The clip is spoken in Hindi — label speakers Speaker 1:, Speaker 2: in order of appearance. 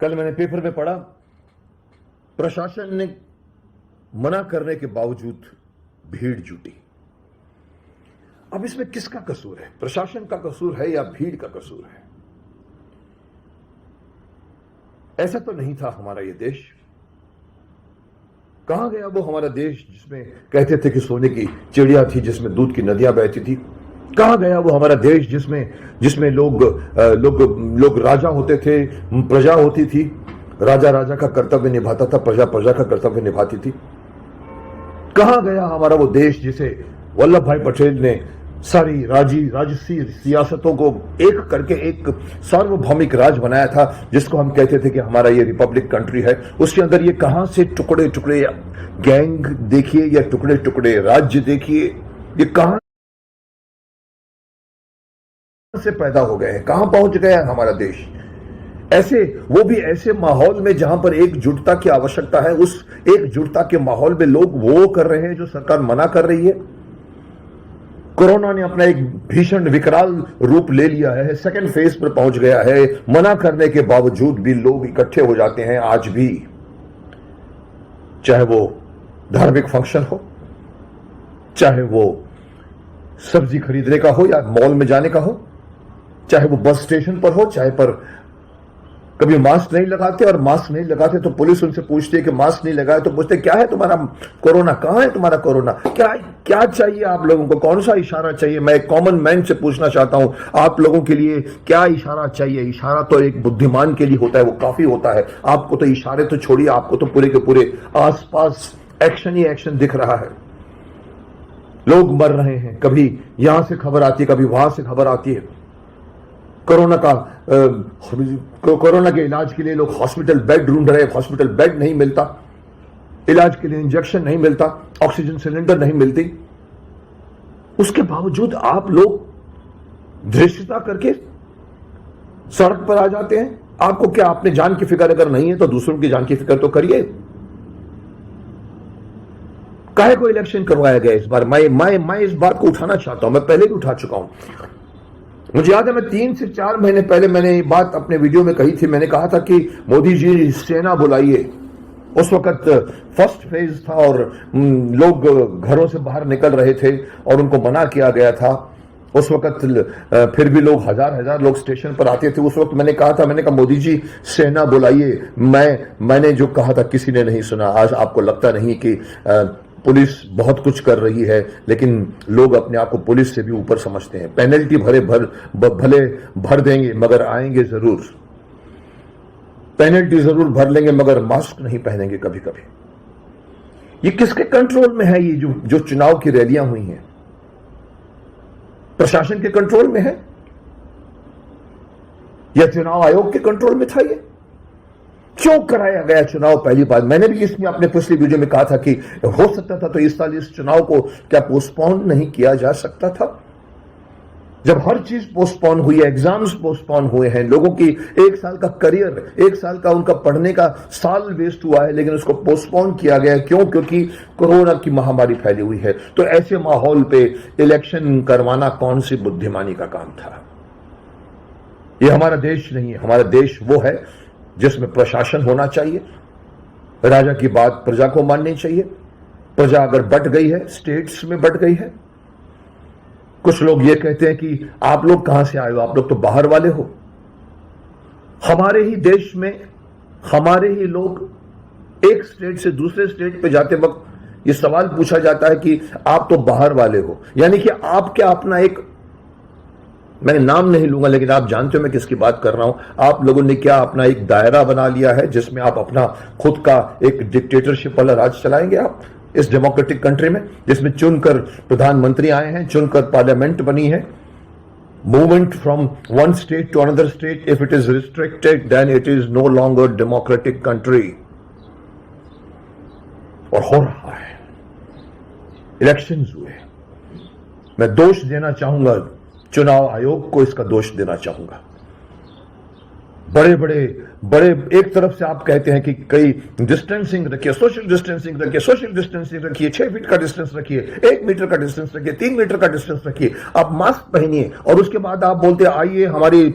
Speaker 1: कल मैंने पेपर में पढ़ा, प्रशासन ने मना करने के बावजूद भीड़ जुटी। अब इसमें किसका कसूर है? प्रशासन का कसूर है या भीड़ का कसूर है? ऐसा तो नहीं था हमारा ये देश। कहां गया वो हमारा देश जिसमें कहते थे कि सोने की चिड़िया थी, जिसमें दूध की नदियां बहती थी? कहां गया वो हमारा देश जिसमें लोग राजा होते थे, प्रजा होती थी, राजा राजा का कर्तव्य निभाता था, प्रजा प्रजा का कर्तव्य निभाती थी? कहां गया हमारा वो देश जिसे वल्लभ भाई पटेल ने सारी राजसी सियासतों को एक करके एक सार्वभौमिक राज बनाया था, जिसको हम कहते थे कि हमारा ये रिपब्लिक कंट्री है? उसके अंदर ये कहां से टुकड़े टुकड़े गैंग देखिए या टुकड़े टुकड़े राज्य देखिए, ये कहां से पैदा हो गए हैं, कहां पहुंच गया है हमारा देश? ऐसे, वो भी ऐसे माहौल में जहां पर एकजुटता की आवश्यकता है, उस एकजुटता के माहौल में लोग वो कर रहे हैं जो सरकार मना कर रही है। कोरोना ने अपना एक भीषण विकराल रूप ले लिया है, सेकंड फेज पर पहुंच गया है। मना करने के बावजूद भी लोग इकट्ठे हो जाते हैं आज भी, चाहे वो धार्मिक फंक्शन हो, चाहे वो सब्जी खरीदने का हो या मॉल में जाने का हो, चाहे वो बस स्टेशन पर हो, चाहे पर कभी मास्क नहीं लगाते, और मास्क नहीं लगाते तो पुलिस उनसे पूछती है कि मास्क नहीं लगाए, तो पूछते क्या है तुम्हारा कोरोना, कहां है तुम्हारा कोरोना, क्या चाहिए आप लोगों को, कौन सा इशारा चाहिए? मैं एक कॉमन मैन से पूछना चाहता हूं, आप लोगों के लिए क्या इशारा चाहिए? इशारा तो एक बुद्धिमान के लिए होता है, वो काफी होता है। आपको तो इशारे तो छोड़िए, आपको तो पूरे के पूरे आसपास एक्शन ही एक्शन दिख रहा है। लोग मर रहे हैं, कभी यहां से खबर आती है, कभी वहां से खबर आती है। कोरोना के इलाज के लिए लोग हॉस्पिटल बेड ढूंढ रहे हैं, हॉस्पिटल बेड नहीं मिलता, इलाज के लिए इंजेक्शन नहीं मिलता, ऑक्सीजन सिलेंडर नहीं मिलती। उसके बावजूद आप लोग धृष्टता करके सड़क पर आ जाते हैं। आपको क्या, अपने जान की फिक्र अगर नहीं है तो दूसरों की जान की फिक्र तो करिए। काहे को इलेक्शन करवाया गया इस बार? मैं इस बात को उठाना चाहता हूं, मैं पहले भी उठा चुका हूं। मुझे याद है, मैं 3 से 4 महीने पहले मैंने ये बात अपने वीडियो में कही थी। मैंने कहा था कि मोदी जी सेना बुलाइए। उस वक्त फर्स्ट फेज था और लोग घरों से बाहर निकल रहे थे और उनको मना किया गया था। उस वक्त फिर भी लोग हजार लोग स्टेशन पर आते थे। उस वक्त मैंने कहा मोदी जी सेना बुलाइए। मैंने जो कहा था किसी ने नहीं सुना। आज आपको लगता नहीं कि पुलिस बहुत कुछ कर रही है, लेकिन लोग अपने आप को पुलिस से भी ऊपर समझते हैं। पेनल्टी भले भर देंगे मगर आएंगे जरूर, पेनल्टी जरूर भर लेंगे मगर मास्क नहीं पहनेंगे कभी कभी। ये किसके कंट्रोल में है? ये जो चुनाव की रैलियां हुई हैं, प्रशासन के कंट्रोल में है या चुनाव आयोग के कंट्रोल में था? ये क्यों कराया गया चुनाव? पहली बात, मैंने भी इसमें अपने पिछले वीडियो में कहा था कि हो सकता था तो इस साल इस चुनाव को क्या पोस्टपोन नहीं किया जा सकता था? जब हर चीज पोस्टपोन हुई है, एग्जाम्स पोस्टपोन हुए हैं, लोगों की 1 साल का करियर, 1 साल का उनका पढ़ने का साल वेस्ट हुआ है, लेकिन उसको पोस्टपोन किया गया। क्यों? क्योंकि कोरोना की महामारी फैली हुई है। तो ऐसे माहौल पे इलेक्शन करवाना कौन सी बुद्धिमानी का काम था? यह हमारा देश नहीं है। हमारा देश वो है जिसमें प्रशासन होना चाहिए, राजा की बात प्रजा को माननी चाहिए। प्रजा अगर बट गई है, स्टेट्स में बट गई है। कुछ लोग ये कहते हैं कि आप लोग कहां से आए हो, आप लोग तो बाहर वाले हो। हमारे ही देश में हमारे ही लोग एक स्टेट से दूसरे स्टेट पे जाते वक्त ये सवाल पूछा जाता है कि आप तो बाहर वाले हो, यानी कि आप क्या अपना एक, मैं नाम नहीं लूंगा लेकिन आप जानते हो मैं किसकी बात कर रहा हूं, आप लोगों ने क्या अपना एक दायरा बना लिया है जिसमें आप अपना खुद का एक डिक्टेटरशिप वाला राज चलाएंगे? आप इस डेमोक्रेटिक कंट्री में जिसमें चुनकर प्रधानमंत्री आए हैं, चुनकर पार्लियामेंट बनी है, movement from one state to another state, if it is restricted then it is no longer democratic country. और हो रहा है, इलेक्शंस हुए। मैं दोष देना चाहूंगा चुनाव आयोग को, इसका दोष देना चाहूंगा। बड़े एक तरफ से आप कहते हैं कि कई डिस्टेंसिंग रखिए, सोशल डिस्टेंसिंग रखिए, 6 फीट का डिस्टेंस रखिए, 1 मीटर का डिस्टेंस रखिए, 3 मीटर का डिस्टेंस रखिए, आप मास्क पहनिए, और उसके बाद आप बोलते आइए हमारी